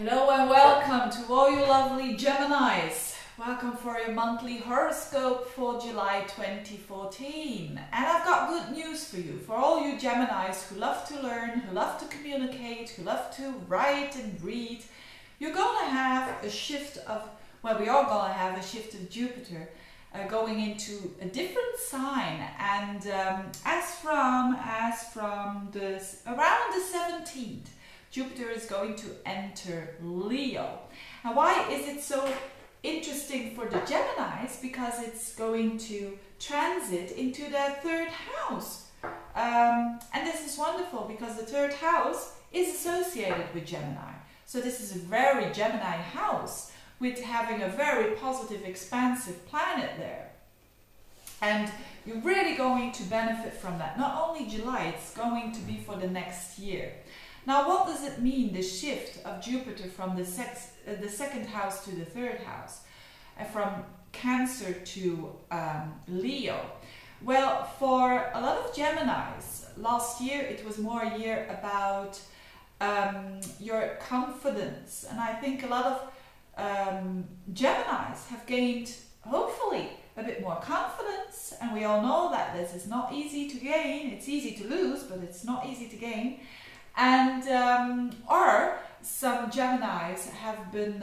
Hello and welcome to all you lovely Geminis. Welcome for your monthly horoscope for July 2014. And I've got good news for you, for all you Geminis who love to learn, who love to communicate, who love to write and read. You're going to have a shift of, well, we are going to have a shift of Jupiter going into a different sign. And as from around the 17th, Jupiter is going to enter Leo. Now, why is it so interesting for the Geminis? Because it's going to transit into their third house. And this is wonderful because the third house is associated with Gemini. So this is a very Gemini house with having a very positive, expansive planet there. And you're really going to benefit from that. Not only July, it's going to be for the next year. Now, what does it mean, the shift of Jupiter from the second house to the third house, from Cancer to Leo? Well, for a lot of Geminis, last year it was more a year about your confidence. And I think a lot of Geminis have gained, hopefully, a bit more confidence. And we all know that this is not easy to gain. It's easy to lose, but it's not easy to gain. And or some Geminis have been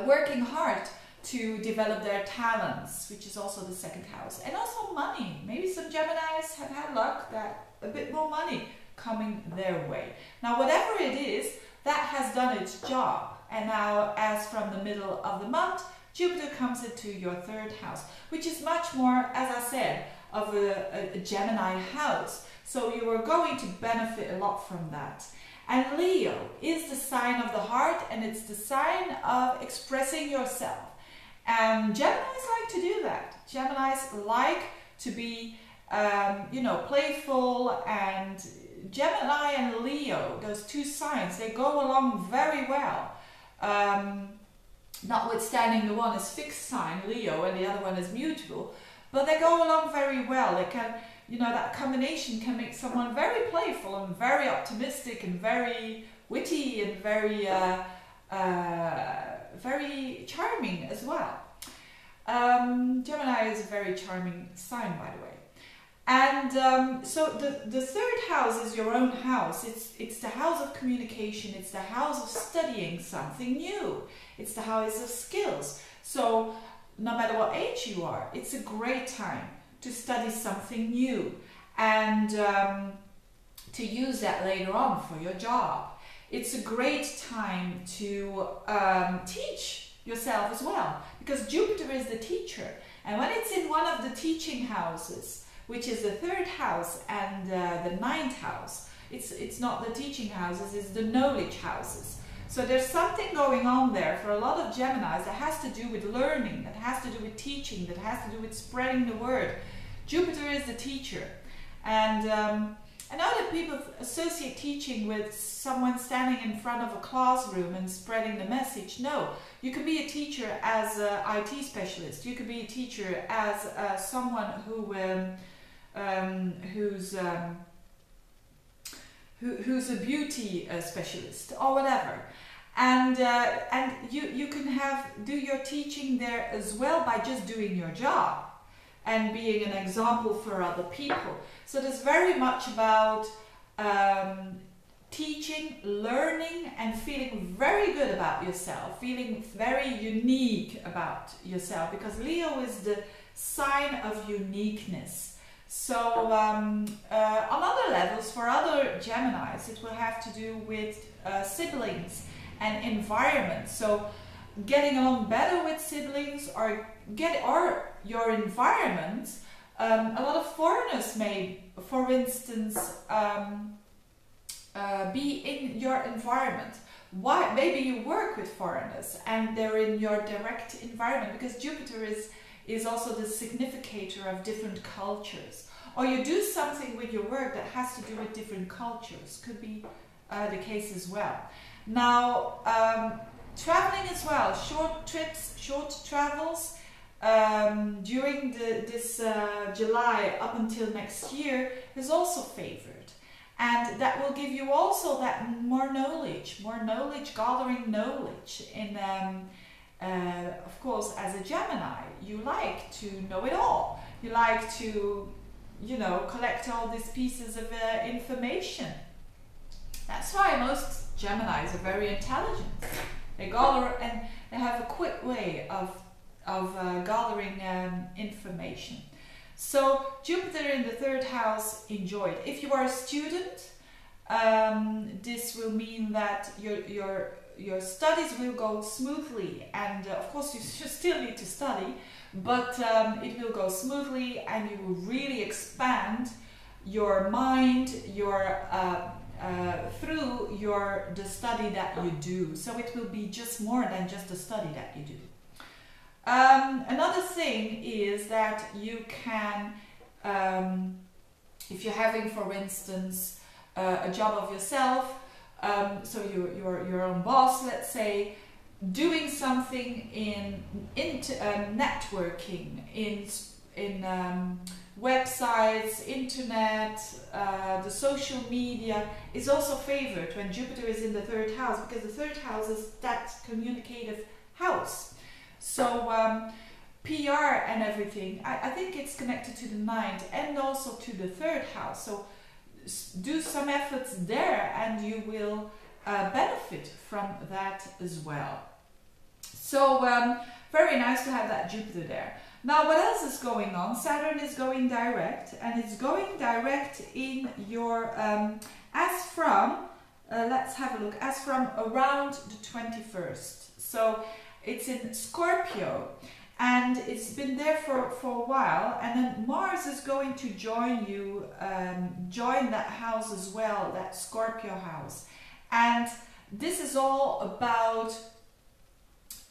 working hard to develop their talents, which is also the second house, and also money. Maybe some Geminis have had luck that a bit more money coming their way. Now, whatever it is, that has done its job. And now, as from the middle of the month, Jupiter comes into your third house, which is much more, as I said, of a Gemini house. So you are going to benefit a lot from that. And Leo is the sign of the heart, and it's the sign of expressing yourself. And Geminis like to do that. Geminis like to be, playful. And Gemini and Leo, those two signs, they go along very well. Notwithstanding the one is fixed sign, Leo, and the other one is mutable. But they go along very well. They can, that combination can make someone very playful and very optimistic and very witty and very, very charming as well. Gemini is a very charming sign, by the way. And so the third house is your own house. It's the house of communication. It's the house of studying something new. It's the house of skills. So no matter what age you are, it's a great time to study something new and to use that later on for your job. It's a great time to teach yourself as well, because Jupiter is the teacher. And when it's in one of the teaching houses, which is the third house and the ninth house, it's not the teaching houses, it's the knowledge houses. So there's something going on there for a lot of Geminis that has to do with learning, that has to do with teaching, that has to do with spreading the word. Jupiter is the teacher. And I know that people associate teaching with someone standing in front of a classroom and spreading the message. No, you can be a teacher as an IT specialist. You could be a teacher as someone who's a beauty specialist or whatever. And you can do your teaching there as well by just doing your job and being an example for other people. So there's very much about teaching, learning, and feeling very good about yourself, feeling very unique about yourself, because Leo is the sign of uniqueness. So on other levels, for other Geminis, it will have to do with siblings and environment. So getting along better with siblings or your environment. A lot of foreigners may, for instance, be in your environment. Why? Maybe you work with foreigners and they're in your direct environment, because Jupiter is also the significator of different cultures. Or you do something with your work that has to do with different cultures. Could be the case as well. Now, traveling as well, short trips, short travels during this July up until next year is also favored. And that will give you also that more knowledge, gathering knowledge. Of course, as a Gemini, you like to know it all. You like to, you know, collect all these pieces of information. That's why most Geminis are very intelligent. They gather and they have a quick way of gathering information. So Jupiter in the 3rd house, enjoy it. If you are a student, this will mean that your studies will go smoothly, and of course you still need to study, but it will go smoothly, and you will really expand your mind, through the study that you do. So it will be just more than just the study that you do. Another thing is that you can, if you're having, for instance, a job of yourself, so you're your own boss, let's say, doing something in networking, in websites, internet, the social media is also favored when Jupiter is in the 3rd house, because the 3rd house is that communicative house. So PR and everything, I think it's connected to the 9th and also to the 3rd house. So do some efforts there and you will benefit from that as well. So very nice to have that Jupiter there. Now what else is going on? Saturn is going direct, and it's going direct in your, as from, let's have a look, as from around the 21st. So it's in Scorpio, and it's been there for a while, and then Mars is going to join you, join that house as well, that Scorpio house. And this is all about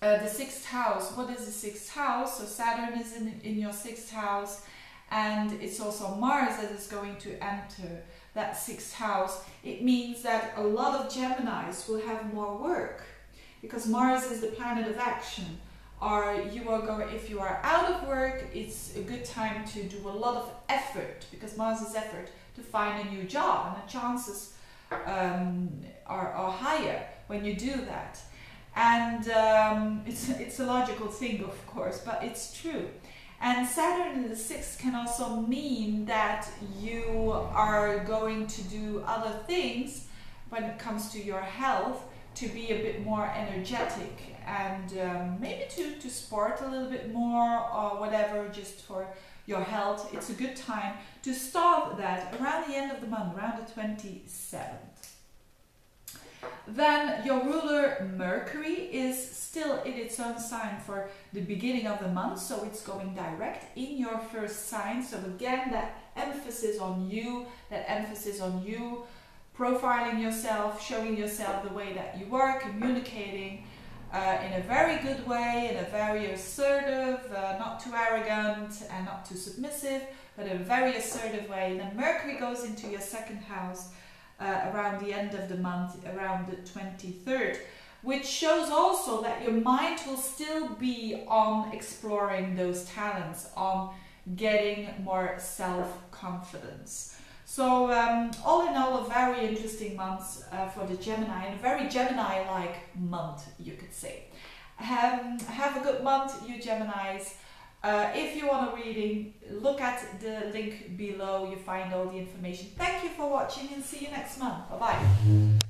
the 6th house. What is the 6th house? So Saturn is in your 6th house, and it's also Mars that is going to enter that 6th house. It means that a lot of Geminis will have more work, because Mars is the planet of action. Or you are going, if you are out of work, it's a good time to do a lot of effort, because Mars is effort, to find a new job, and the chances are higher when you do that. And it's a logical thing, of course, but it's true. And Saturn in the 6th can also mean that you are going to do other things when it comes to your health, to be a bit more energetic, and maybe to sport a little bit more or whatever, just for your health. It's a good time to start that around the end of the month, around the 27th. Then your ruler Mercury is still in its own sign for the beginning of the month, so it's going direct in your 1st sign. So again, that emphasis on you, profiling yourself, showing yourself the way that you are, communicating in a very good way, in a very assertive, not too arrogant and not too submissive, but in a very assertive way. And then Mercury goes into your 2nd house around the end of the month, around the 23rd, which shows also that your mind will still be on exploring those talents, on getting more self-confidence. So all in all, a very interesting month for the Gemini, and a very Gemini-like month, you could say. Have a good month, you Geminis. If you want a reading, look at the link below. You find all the information. Thank you for watching, and see you next month. Bye-bye.